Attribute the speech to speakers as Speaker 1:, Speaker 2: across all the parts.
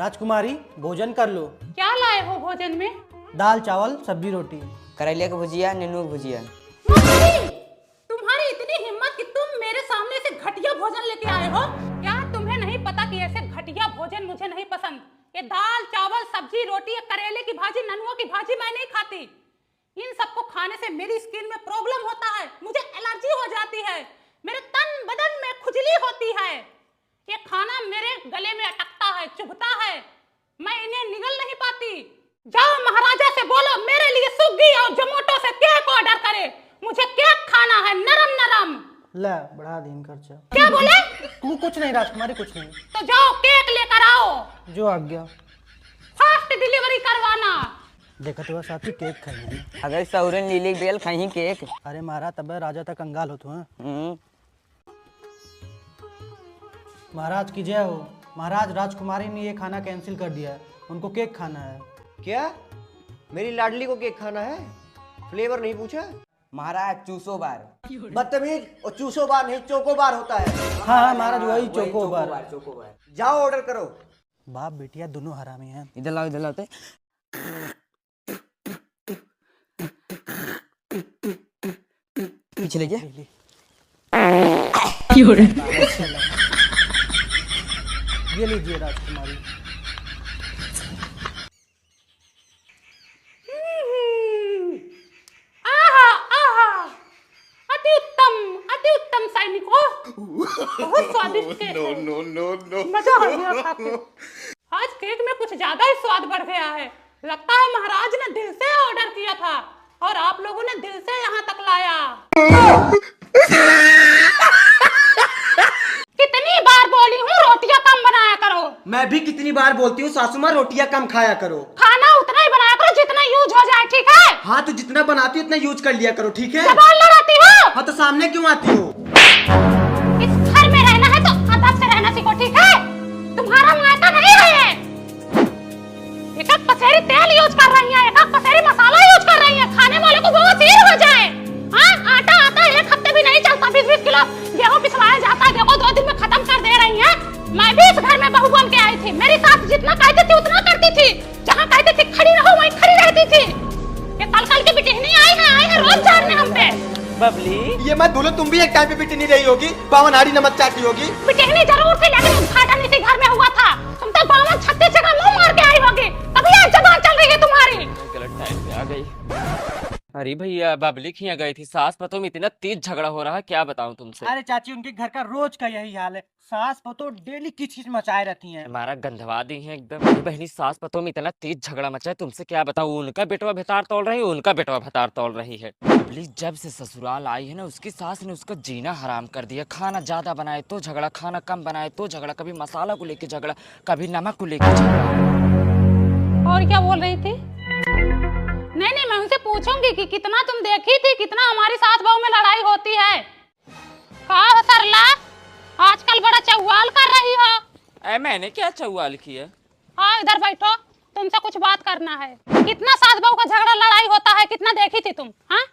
Speaker 1: राजकुमारी भोजन कर लो।
Speaker 2: क्या लाए हो भोजन में?
Speaker 1: दाल चावल सब्जी रोटी।
Speaker 3: करेले की भुजिया, नींबू की भुजिया।
Speaker 2: तुम्हारी इतनी हिम्मत कि तुम मेरे सामने से घटिया भोजन लेके आए हो? क्या तुम्हें नहीं पता कि ऐसे घटिया भोजन मुझे नहीं पसंद? ये दाल चावल सब्जी रोटी, करेले की भाजी, ननुआ की भाजी मैं नहीं खाती। इन सबको खाने से मेरी स्किन में प्रॉब्लम होता है, मुझे एलर्जी हो जाती है, मेरे तन बदन में खुजली होती है। ये खाना मेरे गले में अटकता है, चुभता है, मैं इन्हें निगल नहीं पाती। जाओ महाराजा से बोलो मेरे लिए स्विगी और जोमैटो से केक ऑर्डर करे, मुझे केक खाना है, नरम नरम।
Speaker 1: ले बढ़ा दिन खर्चा।
Speaker 2: क्या बोले?
Speaker 1: तू कुछ नहीं राजकुमारी, कुछ नहीं।
Speaker 2: तो जाओ केक लेकर आओ।
Speaker 1: जो आज्ञा।
Speaker 2: फास्ट डिलीवरी करवाना।
Speaker 1: देखा तो साथी केक खाई।
Speaker 3: अगर सौरन लीली बेल खाई केक।
Speaker 1: अरे मारा तब राजा तक कंगाल हो तू। महाराज की जय हो। महाराज राजकुमारी ने ये खाना कैंसिल कर दिया है, उनको केक खाना है।
Speaker 4: क्या? मेरी लाडली को केक खाना है? फ्लेवर नहीं पूछा?
Speaker 3: महाराज चूसो बार।
Speaker 4: बदतमीज, और चूसो बार नहीं चोको बार होता है।
Speaker 1: हाँ महाराज वही चोको बार।
Speaker 4: जाओ ऑर्डर करो।
Speaker 1: बाप बेटिया दोनों हरामी हैं।
Speaker 3: इधर लाओ, इधर लाओ। पीछे लेके
Speaker 1: ये लीजिए राजकुमारी।
Speaker 2: अति उत्तम सैनिकों, बहुत स्वादिष्ट केक है। मजा आ गया खा के। आज केक में कुछ ज्यादा ही स्वाद बढ़ गया है। लगता है महाराज ने दिल से ऑर्डर किया था और आप लोगों ने दिल से यहाँ तक लाया। कितनी बार बोली हूँ रोटियां कम बनाया करो।
Speaker 4: मैं भी कितनी बार बोलती हूँ सासू माँ रोटियां कम खाया करो।
Speaker 2: खाना उतना ही बनाया करो जितना यूज हो जाए, ठीक है?
Speaker 4: हाँ तो जितना बनाती हो उतना यूज कर लिया करो, ठीक है?
Speaker 2: जबान लड़ाती हो?
Speaker 4: हाँ तो सामने क्यों आती हो?
Speaker 2: इस घर में रहना है तो अदब से रहना सीखो, ठीक है? तुम्हारा मायका नहीं है। एक पसेरी तेल यूज कर रही है, एक पसेरी मसाला यूज कर रही है, खाने वाले को बवासीर हो जाए। हाँ आटा आता है, एक हफ्ते भी नहीं चलता, 20-20 किलो गेहूं पिसवाया जाता है, देखो 2 दिन में खत्म कर दे रही है। मैं भी इस घर में बहू बन के आई थी, मेरी सास जितना कहती थी उतना करती थी, जहाँ कहती थी खड़ी रहो वहीं खड़ी रहती थी। ये कल की बिटिहनी आई है रोज झाड़ने हम पे।
Speaker 4: बबली, ये मत बोलो तुम भी एक टाइम पे बिटिहनी रही होगी, 52 हाड़ी नमक चाटी होगी।
Speaker 2: बिटिहनी जरूर थी लेकिन उद्घाटन इसी घर में हुआ था। तुम तो 52-36 जगह मुंह मार के आई होगी, तभी आज जबान चल रही है तुम्हारी।
Speaker 5: गलत टाइम पे आ गई। अरे भैया बबली खिया गई थी, सास पतों में इतना तेज झगड़ा हो रहा है, क्या बताऊं तुमसे।
Speaker 1: अरे चाची उनके घर का रोज का यही हाल है, सास पतो डेली किच मचाए रहती हैं।
Speaker 5: हमारा गंधवा दी है एकदम। मेरी बहनी सास पतों में इतना तेज झगड़ा मचा है, तुमसे क्या बताऊं। उनका बेटवा भतार तोड़ रही है, उनका बेटवा भतार तोड़ रही है। बबली जब से ससुराल आई है ना, उसकी सास ने उसका जीना हराम कर दिया। खाना ज्यादा बनाए तो झगड़ा, खाना कम बनाए तो झगड़ा, कभी मसाला को लेके झगड़ा, कभी नमक को लेके झगड़ा।
Speaker 2: और क्या बोल रही थी? नहीं मैं उनसे पूछूंगी कि कितना तुम देखी थी, कितना हमारी सास बहू में लड़ाई होती है। कहा सरला आजकल बड़ा चौवाल कर रही हो।
Speaker 5: मैंने क्या चौवाल किया?
Speaker 2: हाँ इधर बैठो, तुमसे कुछ बात करना है। कितना सास बहू का झगड़ा लड़ाई होता है, कितना देखी थी तुम? हाँ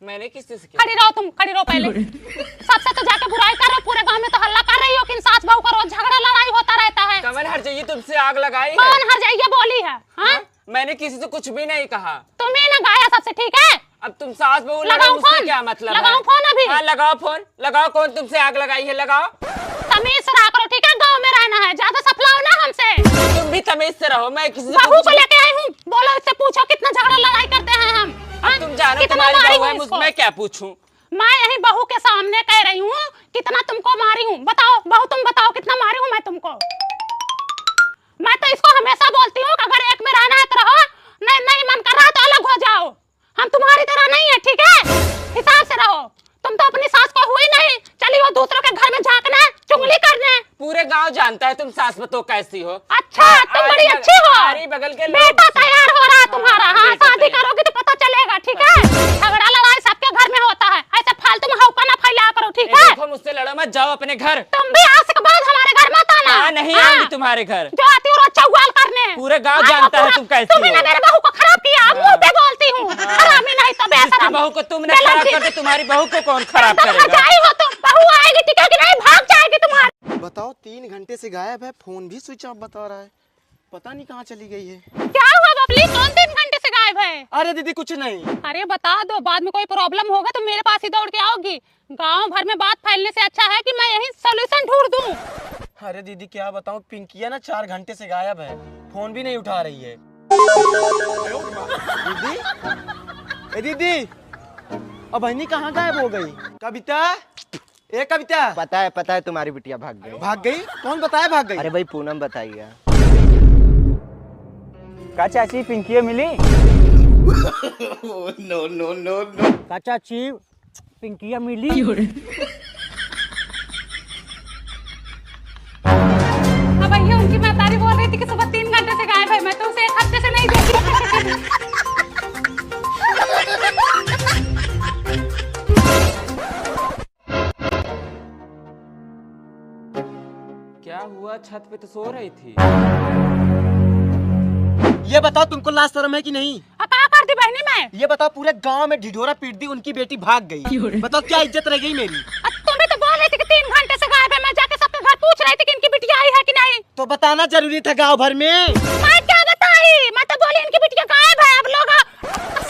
Speaker 5: मैंने किससे किया?
Speaker 2: खड़ी रहो तुम, खड़ी रहो पहले। सबसे तो जाके बुराई कर रहे हो, पूरे गांव में तो हल्ला कर रही हो कि सास बहू का रोज झगड़ा लड़ाई होता रहता है।
Speaker 5: कमल हर जाइए, तुमसे आग लगाई
Speaker 2: कौन
Speaker 5: है?
Speaker 2: हर जाइए बोली है? हाँ
Speaker 5: मैंने किसी से कुछ भी नहीं कहा।
Speaker 2: तुम्हें ना गाया सबसे, ठीक है?
Speaker 5: अब तुम सास बहू
Speaker 2: लगाओ
Speaker 5: मुझसे
Speaker 2: फोन,
Speaker 5: क्या मतलब है?
Speaker 2: लगाओ फोन अभी।
Speaker 5: हाँ लगाओ फोन, लगाओ। कौन तुमसे आग लगाई है? लगाओ।
Speaker 2: तमीज से रहा करो, ठीक है? गांव में रहना है, ज्यादा सफलाओ ना हमसे।
Speaker 5: तुम भी तमीज से रहो, मैं किसी से
Speaker 2: बहू
Speaker 5: कुछ
Speaker 2: को लेके आई हूँ, बोलो इससे पूछो कितना झगड़ा लड़ाई करते हैं हम। हाँ?
Speaker 5: तुम जानो
Speaker 2: कितना
Speaker 5: तुम्हारी
Speaker 2: मारी
Speaker 5: बहू है,
Speaker 2: हूँ इसको?
Speaker 5: मैं क्या पूछूं?
Speaker 2: मैं यही बहू के सामने कह रही हूँ कितना तुमको मारी हूँ। बताओ बहू, तुम बताओ कितना मारी हूँ मैं तुमको। मैं तो इसको हमेशा बोलती हूँ कि अगर एक में रहना है तो रहो, नहीं मन कर रहा तो अलग हो जाओ। हम तुम्हारी तरह नहीं है, ठीक है? हिसाब से रहो। तुम तो अपनी सास को हुई नहीं, चली हो दूसरों के घर में झांकने, चुगली करने।
Speaker 5: पूरे गांव जानता है तुम सास बतो कैसी हो।
Speaker 2: अच्छा तुम बड़ी अच्छी हो।
Speaker 5: हमारी बगल के लोग
Speaker 2: बेटा तैयार हो रहा है तुम्हारा। हाँ शादी करोगी तो पता चलेगा, ठीक है? झगड़ा लड़ाई सबके घर में होता है, ऐसे फालतू में हौका ना फैलाया करो, ठीक है?
Speaker 5: देखो मुझसे लड़ो मत, जाओ अपने घर।
Speaker 2: तुम भी आज के बाद हमारे घर मत आना।
Speaker 5: हाँ नहीं आऊंगी तुम्हारे घर।
Speaker 2: जो आती हो रोज चौवाल करने।
Speaker 5: पूरे गांव जानता है तुम कैसी हो।
Speaker 2: तुमने मेरे बहू को खराब किया, मुंह पे बोलती हूँ। हरामी नहीं तो बेशरम।
Speaker 5: बहू को तुमने खराब कर दिया, तुम्हारी बहू को कौन खराब करेगा?
Speaker 2: जाई हो तुम, बहू आएगी टिकेगी नहीं, भाग जाएगी तुम्हारी।
Speaker 6: बताओ 3 घंटे से गायब है, फोन भी स्विच ऑफ बता रहा है। पता नहीं कहाँ चली गई है।
Speaker 2: क्या हुआ बबली, कौन 3 घंटे से गायब है?
Speaker 6: अरे दीदी कुछ नहीं।
Speaker 2: अरे बता दो, बाद में कोई प्रॉब्लम होगा तो मेरे पास ही दौड़ के आओगी। गांव भर में बात फैलने से अच्छा है कि मैं यही सॉल्यूशन ढूंढ दूं।
Speaker 6: अरे दीदी क्या बताऊँ, पिंकिया ना 4 घंटे से गायब है, फोन भी नहीं उठा रही है। दीदी, ए दीदी, अब बहनी कहाँ गायब हो गई? कविता, ए कविता।
Speaker 4: पता है तुम्हारी बिटिया भाग गई।
Speaker 6: भाग गई? कौन बताया भाग गई?
Speaker 4: अरे भाई पूनम बताइए।
Speaker 7: का चाची पिंकिया मिली?
Speaker 4: नो।
Speaker 7: का चाची पिंकिया मिली?
Speaker 2: अब भैया उनकी महतारी बोल रही थी कि सुबह 3 घंटे से गायब है, मैं तो उसे 1 हफ्ते से नहीं देखी।
Speaker 5: क्या हुआ, छत पे तो सो रही थी।
Speaker 6: ये बताओ तुमको लाज शर्म है कि नहीं?
Speaker 2: अब क्या कर दी बहनी मैं?
Speaker 6: ये बताओ पूरे गांव में ढिढोरा पीट दी, उनकी बेटी भाग गई। बताओ क्या इज्जत रह गई मेरी?
Speaker 2: अब तुम भी तो बोल रही थी कि 3 घंटे से गायब है, मैं जाके सबके घर पूछ रही थी कि इनकी बिटिया आई है कि नहीं।
Speaker 6: तो बताना जरूरी था गांव भर में।
Speaker 2: मैं क्या बताई, मैं तो बोली इनकी बिटिया गायब है। अब लोग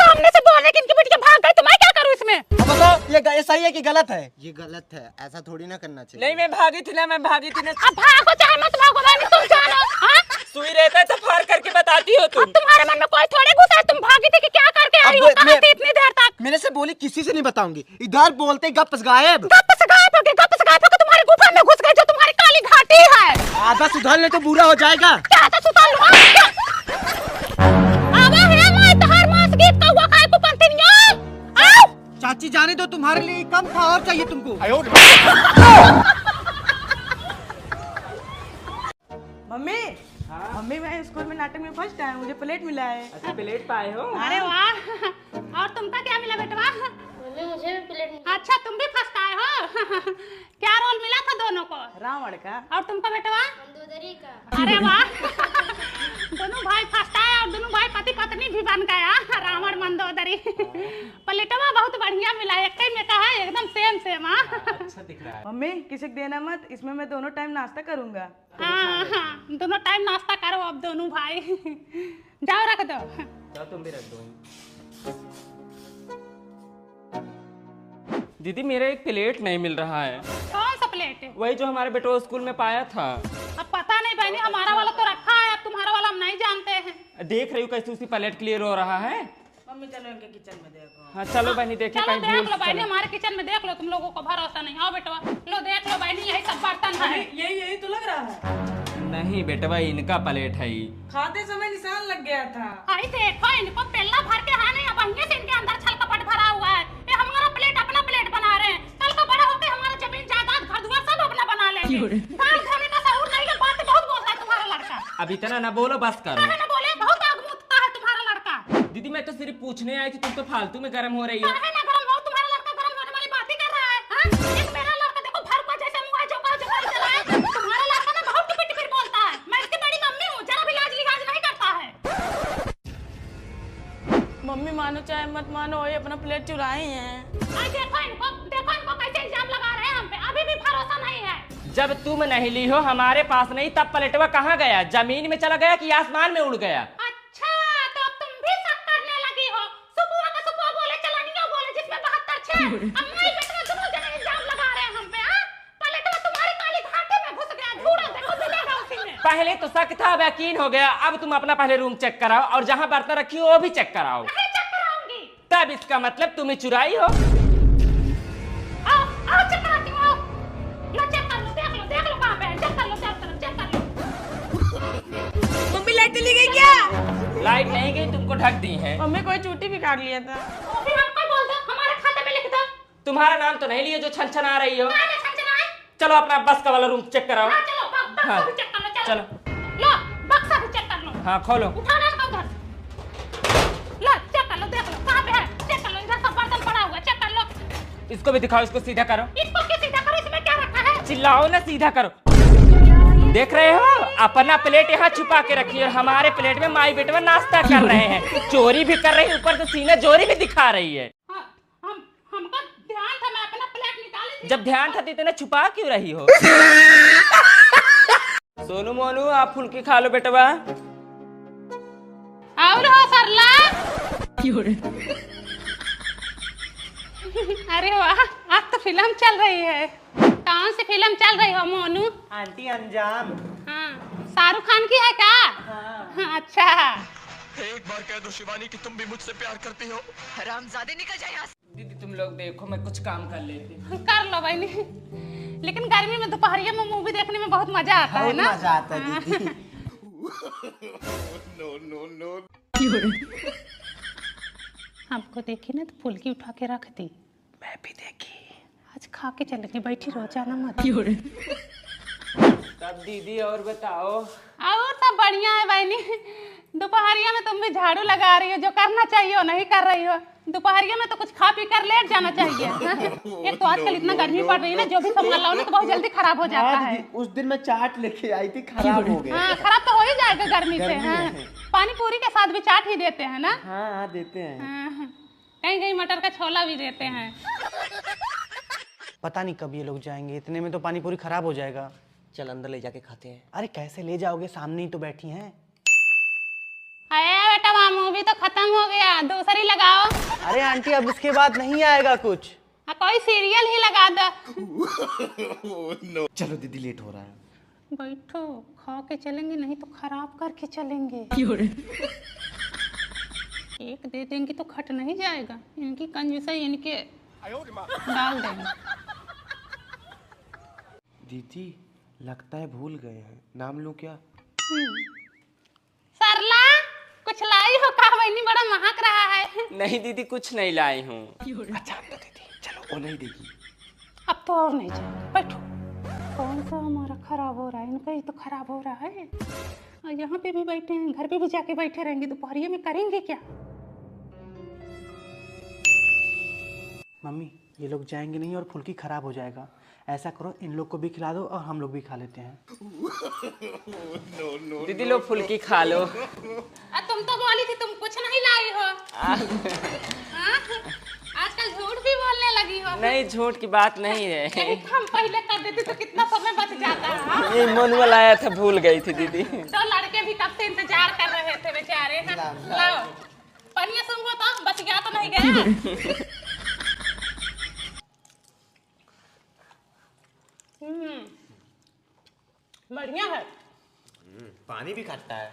Speaker 2: सामने से बोल रहे कि इनकी बिटिया भाग गई, तो मैं क्या करूँ इसमें?
Speaker 6: अब बताओ ये सही है कि गलत है?
Speaker 4: ये गलत है, ऐसा थोड़ी ना करना चाहिए।
Speaker 5: नहीं मैं भागी थी ना।
Speaker 2: अब भागो चाहे मत भागो, बहनी तुम जानो। हाँ?
Speaker 5: सुई रहता है तो फाड़ करके बताती हो तुम।
Speaker 2: अब तुम्हारे मन में कोई थोड़े घुसा है, तुम भागी थी कि क्या करके आई हो? कहाँ थी इतनी देर तक?
Speaker 6: मैंने से बोली किसी से नहीं बताऊंगी, इधर बोलते गप गायब।
Speaker 2: गप से गायब हो गई, तुम्हारे गुफा में घुस गई जो तुम्हारी काली घाटी है।
Speaker 6: आधा सुधार ले तो बुरा हो जाएगा।
Speaker 2: क्या था सुताल लुआ? आवा है मैं तहार मांस गीत का हुआ खाए को पंतिनिया। आओ
Speaker 6: चाची जाने दो, तुम्हारे लिए कम था और चाहिए तुमको।
Speaker 8: मम्मी, मम्मी मैं स्कूल में नाटक में फर्स्ट आया, मुझे प्लेट मिला है।
Speaker 5: अच्छा प्लेट पाए हो?
Speaker 2: अरे वाह, और तुमका क्या मिला बेटवा?
Speaker 9: मुझे भी प्लेट मिली।
Speaker 2: अच्छा तुम भी फर्स्ट आए हो। क्या रोल मिला था दोनों को?
Speaker 8: रावण का।
Speaker 2: और तुमका बेटवा?
Speaker 9: मंदोदरी का।
Speaker 2: अरे वाह, दोनों भाई फर्स्ट आए और दोनों भाई पति पत्नी भी बन गया, रावण मंदोदरी। प्लेटवा बहुत बढ़िया मिला, एक ही में कहा एकदम सेम।
Speaker 5: अच्छा दिख रहा है।
Speaker 8: मम्मी किसी को देना मत, इसमें मैं दोनों टाइम नाश्ता करूंगा।
Speaker 2: हाँ, दोनों टाइम नाश्ता करो अब दोनों भाई। जाओ रख दो।
Speaker 5: जाओ तुम भी रख दो। दीदी मेरा एक प्लेट नहीं मिल रहा है।
Speaker 2: कौन सा प्लेट?
Speaker 5: वही जो हमारे बेटो स्कूल में पाया था।
Speaker 2: अब पता नहीं बहनी, हमारा वाला तो रखा है, अब तुम्हारा वाला हम नहीं जानते हैं।
Speaker 5: देख रही हूँ कैसे उसी प्लेट क्लियर हो रहा है।
Speaker 8: मम्मी चलो इनके किचन में देखो।
Speaker 5: हाँ चलो बहनी देखिए
Speaker 2: चलो
Speaker 5: कहीं
Speaker 2: देख लो
Speaker 5: भूल
Speaker 2: बहनी, हमारे किचन में देख लो, तुम लोगों को भरोसा नहीं। आओ बेटवा, लो देख लो बहनी, यही सब बर्तन है।
Speaker 8: यही तो लग रहा है।
Speaker 5: नहीं बेटवा इनका प्लेट है ही।
Speaker 8: खाते समय निशान लग गया था।
Speaker 2: आई देखो, इनको पेल्ला भर के है नहीं, अब अहिए से इनके अंदर छल कपट भरा हुआ है। ये हमारा प्लेट अपना प्लेट बना रहे हैं, कल को बड़ा होके हमारा जमीन जायदाद घर दुआर सब अपना बना लेंगे। दाल धोने का शऊर नहीं है, बात बहुत बोल रहा है तुम्हारा लड़का।
Speaker 5: अब इतना ना बोलो, बस करो।
Speaker 2: काहे ना बोले, बहुत आग मुतता है तुम्हारा लड़का।
Speaker 5: दीदी मैं तो सिर्फ पूछने आई थी, तुम तो फालतू में गर्म हो रही हो।
Speaker 2: काहे ना गरम हो, तुम्हारा लड़का गरम होने वाली बात ही कर रहा है। हाँ? एक मेरा लड़का देखो भरपा जैसे मुंह है, जो चला है। तुम्हारा लड़का ना बहुत टिपिर बोलता है। मैं इसकी बड़ी मम्मी हूँ, जरा भी लाज लिहाज नहीं करता है।
Speaker 8: मम्मी मानो चाहे मत मानो, ये अपना प्लेट चुराए हैं।
Speaker 2: आई देखो इनको कैसे इल्जाम लगा रहे हैं हम पे, अभी भी भरोसा नहीं है।
Speaker 5: जब तुम नहीं ली हो हमारे पास नहीं, तब प्लेटवा कहाँ गया? जमीन में चला गया कि आसमान में उड़ गया?
Speaker 2: अच्छा तो अब तुम भी शक करने लगी हो। सुबह का सुबह बोले चलनिया बोले जिसमें 72 छह। अब मैं बेटा दोनों जने इल्जाम लगा रहे हैं हम पे। हां पलटवा तुम्हारी काली घाटी में घुस गया, झूठा देखो मिलेगा उसी में।
Speaker 5: पहले तो शक था, अब यकीन हो गया। अब तुम अपना पहले रूम चेक कराओ और जहाँ बर्तन रखी हो वो भी चेक कराओ।
Speaker 2: नहीं चेक कराऊंगी।
Speaker 5: तब इसका मतलब तुम्हें चुराई हो।
Speaker 2: आओ चेक कराती हूँ, आओ। लो चेक कर लो, देख लो कहाँ पे है, चेक कर लो, चेक कर लो।
Speaker 8: मम्मी लाइट चली गई क्या?
Speaker 5: लाइट नहीं गई, तुमको ढक दी है।
Speaker 8: मम्मी कोई चूटी भी काट लिया था।
Speaker 2: वो भी हमको बोल दो, हमारे खाते में लिख दो।
Speaker 5: तुम्हारा नाम तो नहीं लिया जो छन आ रही हो।
Speaker 2: मैंने छंछना है।
Speaker 5: चलो अपना बस का वाला रूम चेक कराओ।
Speaker 2: हाँ चलो, बक्सा
Speaker 5: हाँ।
Speaker 2: भी चेक कर लो,
Speaker 5: चलो।
Speaker 2: लो बक्सा भी चेक कर लो।
Speaker 5: हाँ खोलो।
Speaker 2: उठाना इसको उधर। लो चेक कर लो, देख लो कहाँ पे है, चेक कर लो, इधर सब बर्तन पड़ा हुआ है, चेक कर लो।
Speaker 5: इसको भी दिखाओ, इसको सीधा करो।
Speaker 2: इसको क्या सीधा करो, इसमें क्या रखा है?
Speaker 5: चिल्लाओ ना, सीधा करो। देख रहे हो, अपना प्लेट यहाँ छुपा के रखी है और हमारे प्लेट में माई बेटवा नाश्ता कर रहे हैं। चोरी भी कर रही है, ऊपर से सीना चोरी भी दिखा रही है।
Speaker 2: हमको ध्यान था, मैं अपना प्लेट निकाली थी।
Speaker 5: जब ध्यान था तो इतना छुपा क्यों रही हो? सोनू मोनू आप फुल्की खा लो बेटवा।
Speaker 2: सरला। अरे वाह, आज तो फिल्म चल रही है। कौन सी फिल्म चल रही हो मोनू?
Speaker 6: आंटी अंजाम।
Speaker 2: हाँ, शाहरुख खान की है क्या? हाँ, अच्छा।
Speaker 10: एक बार कह दो शिवानी कि तुम भी मुझसे प्यार करती हो। हरामजादे निकल जाए यहाँ से।
Speaker 5: दीदी तुम लोग देखो, मैं कुछ काम कर लेती हूँ।
Speaker 2: कर लो भाई। लेकिन गर्मी में दोपहरिया में मूवी देखने में बहुत मजा आता है ना।
Speaker 6: मजा आता है दीदी।
Speaker 2: हमको देखी ना तो फुल्की उठा के रख दी।
Speaker 6: मैं भी देखी।
Speaker 2: आज खा के चलेंगे, बैठी रहो, जाना मत।
Speaker 5: तब दीदी और बताओ।
Speaker 2: और सब बढ़िया है बहनी। दोपहरिया में तुम भी झाड़ू लगा रही हो, जो करना चाहिए वो नहीं कर रही हो। दोपहरिया में तो कुछ खा पी कर लेट जाना चाहिए। एक तो आजकल इतना गर्मी पड़ रही है ना, जो भी सामान लाओ ना तो बहुत जल्दी खराब हो जाता है।
Speaker 6: उस दिन मैं चाट लेके आई थी, खराब हो गया।
Speaker 2: हाँ, खराब तो हो ही जाएगा गर्मी से। हाँ, पानी पूरी के साथ भी चाट ही देते हैं ना।
Speaker 6: हाँ देते हैं।
Speaker 2: हाँ, कहीं कहीं मटर का छोला भी देते हैं।
Speaker 1: पता नहीं कब ये लोग जाएंगे, इतने में तो पानी पूरी खराब हो जाएगा।
Speaker 4: चल अंदर ले जाके खाते हैं।
Speaker 1: अरे कैसे ले जाओगे, सामने ही तो बैठी हैं।
Speaker 2: अरे बेटा, वहाँ मूवी तो खत्म हो गया, दूसरी लगाओ।
Speaker 1: अरे आंटी अब इसके बाद नहीं आएगा कुछ।
Speaker 2: कोई सीरियल ही लगा दो।
Speaker 6: चलो दीदी, लेट हो रहा है।
Speaker 2: बैठो, खा के चलेंगे, नहीं तो खराब करके चलेंगे। एक दे देंगे तो खट नहीं जाएगा। इनकी कंजूसाई इनके डाल देंगे।
Speaker 6: दीदी लगता है भूल गए हैं, नाम लूं क्या?
Speaker 2: सरला, कुछ लाई हो का? वही बड़ा महक रहा है।
Speaker 5: नहीं दीदी, कुछ नहीं लाई हूँ।
Speaker 6: अच्छा तो दीदी चलो, वो नहीं देगी।
Speaker 2: अब तो और नहीं जाएगा, बैठो। कौन सा हमारा खराब हो रहा है, इनका ही तो खराब हो रहा है। और यहाँ पे भी बैठे हैं, घर पे भी जाके बैठे रहेंगे, दोपहरिया में करेंगे क्या?
Speaker 1: मम्मी ये लोग जाएंगे नहीं और फुल्की खराब हो जाएगा। ऐसा करो, इन लोग को भी खिला दो और हम लोग भी खा लेते हैं।
Speaker 5: दीदी लोग फुल्की खा लो।
Speaker 2: तुम तो बोली थी तुम कुछ नहीं लाई हो। आजकल झूठ भी बोलने लगी हो।
Speaker 5: नहीं, झूठ की बात नहीं है।
Speaker 2: हम पहले कर देते तो कितना समय बच जाता है।
Speaker 5: ये मनवा लाया था, भूल गई थी दीदी।
Speaker 2: तो लड़के भी कब से इंतजार कर रहे थे बेचारे। लाओ पनिया, सुन तो बच गया तो नहीं गया। बढ़िया है।
Speaker 6: पानी भी खट्टा है।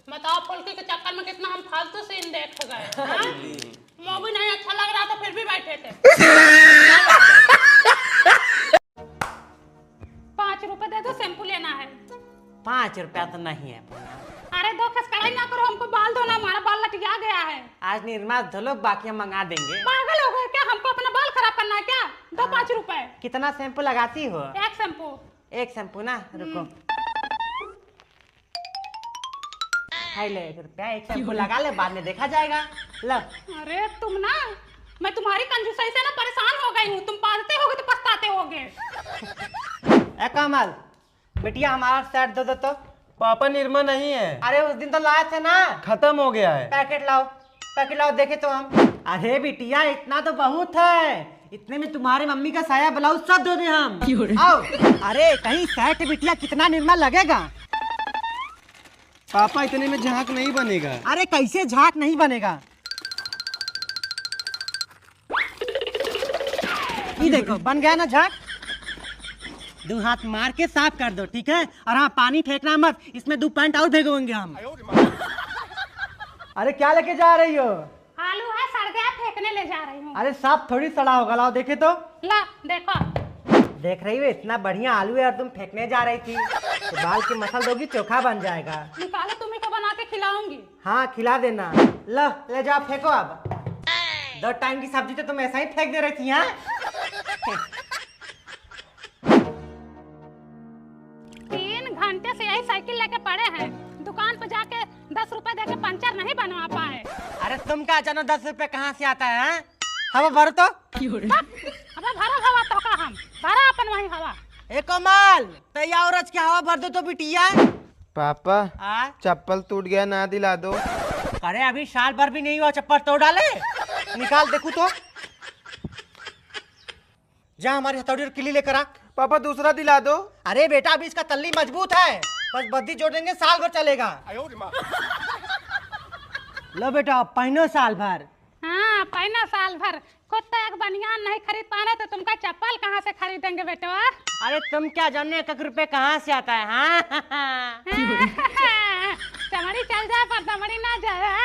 Speaker 2: बताओ, फुल्की के चक्कर में कितना हम फालतू सीन देख गए। मूवी नहीं अच्छा लग रहा था फिर भी बैठे थे। 5 रुपए दे दो, शैम्पू लेना है।
Speaker 7: 5 रुपया तो नहीं है।
Speaker 2: अरे दो खसकड़ाई ना करो, हमको बाल धोना, हमारा बाल लटका गया है।
Speaker 7: आज निर्मा धो लो, बाकी हम मंगा देंगे।
Speaker 2: पागल हो गए क्या? हमको अपना बाल खराब करना है क्या? दो 5 रुपए।
Speaker 7: कितना शैम्पू लगाती हो?
Speaker 2: एक शैम्पू।
Speaker 7: एक शैम्पू ना, रुको। हाय ले 1 रुपया, एक शैम्पू लगा ले, बाद में देखा जाएगा। लो।
Speaker 2: अरे तुम ना, मैं तुम्हारी कंजूसाई से ना परेशान हो गई हूँ। तुम पालते होगे तो पछताते होगे।
Speaker 7: ए कमल, बिटिया हमारा सेट दो तो।
Speaker 6: पापा निर्मा नहीं है।
Speaker 7: अरे उस दिन तो लाए थे ना।
Speaker 6: खत्म हो गया है।
Speaker 7: पैकेट लाओ, पैकेट लाओ, देखे तो हम। अरे बिटिया इतना तो बहुत है, इतने में तुम्हारी मम्मी का साया ब्लाउज सब दो दे हम। आओ। अरे कहीं सेट बिटिया, कितना निर्मा लगेगा?
Speaker 6: पापा इतने में झांक नहीं बनेगा।
Speaker 7: अरे कैसे झाग नहीं बनेगा? ये देखो बन गया ना झाग। 2 हाथ मार के साफ कर दो, ठीक है? और हाँ, पानी फेंकना मत, इसमें 2 पैंट और भेगोगे हम। अरे क्या लेके जा रही हो?
Speaker 2: आलू है, सड़ गया, फेंकने ले जा रही हूँ।
Speaker 7: अरे साफ थोड़ी सड़ा होगा, लाओ देखे तो।
Speaker 2: ला देखो।
Speaker 7: देख रही हो, इतना बढ़िया आलू है और तुम फेंकने जा रही थी। तो बाल की मसल दोगी, चोखा बन जाएगा।
Speaker 2: निकालो, तुम्हें को बना के खिलाऊंगी।
Speaker 7: हाँ खिला देना। लो ले जाओ, फेंको अब। 2 टाइम की सब्जी तो तुम ऐसा ही फेंक दे रही थी। हाँ
Speaker 2: 3 घंटे से यही साइकिल लेके पड़े हैं। दुकान पर जाके 10 रुपए देके पंचर नहीं बनवा पाए।
Speaker 7: अरे तुम क्या जानो 10 रुपए कहाँ से आता है? हवा भरो तो।
Speaker 2: अबे भरा हवा तो का हम भरा अपन वही हवा।
Speaker 7: ए कमाल, तैयार औरत की हवा भर दो तो बिटिया।
Speaker 6: पापा चप्पल टूट गया, ना दिला दो।
Speaker 7: अरे अभी साल भर भी नहीं हुआ, चप्पल तोड़ डाले। निकाल देखू तो। जा हमारी हथौड़ी और किली लेकर आ।
Speaker 6: पापा दूसरा दिला दो।
Speaker 7: अरे बेटा अभी इसका तल्ली मजबूत है, बस बद्दी जोड़ देंगे, साल भर चलेगा। लो बेटा पहनो साल भर।
Speaker 2: हाँ पहना साल भर। खुद तो एक बनियान नहीं खरीद पा रहे तो तुमका चप्पल कहाँ से खरीदेंगे बेटवा?
Speaker 7: अरे तुम क्या जाने 1 रुपए कहाँ से आता है? हाँ
Speaker 2: चमड़ी चल जाए पर दमड़ी ना जाए।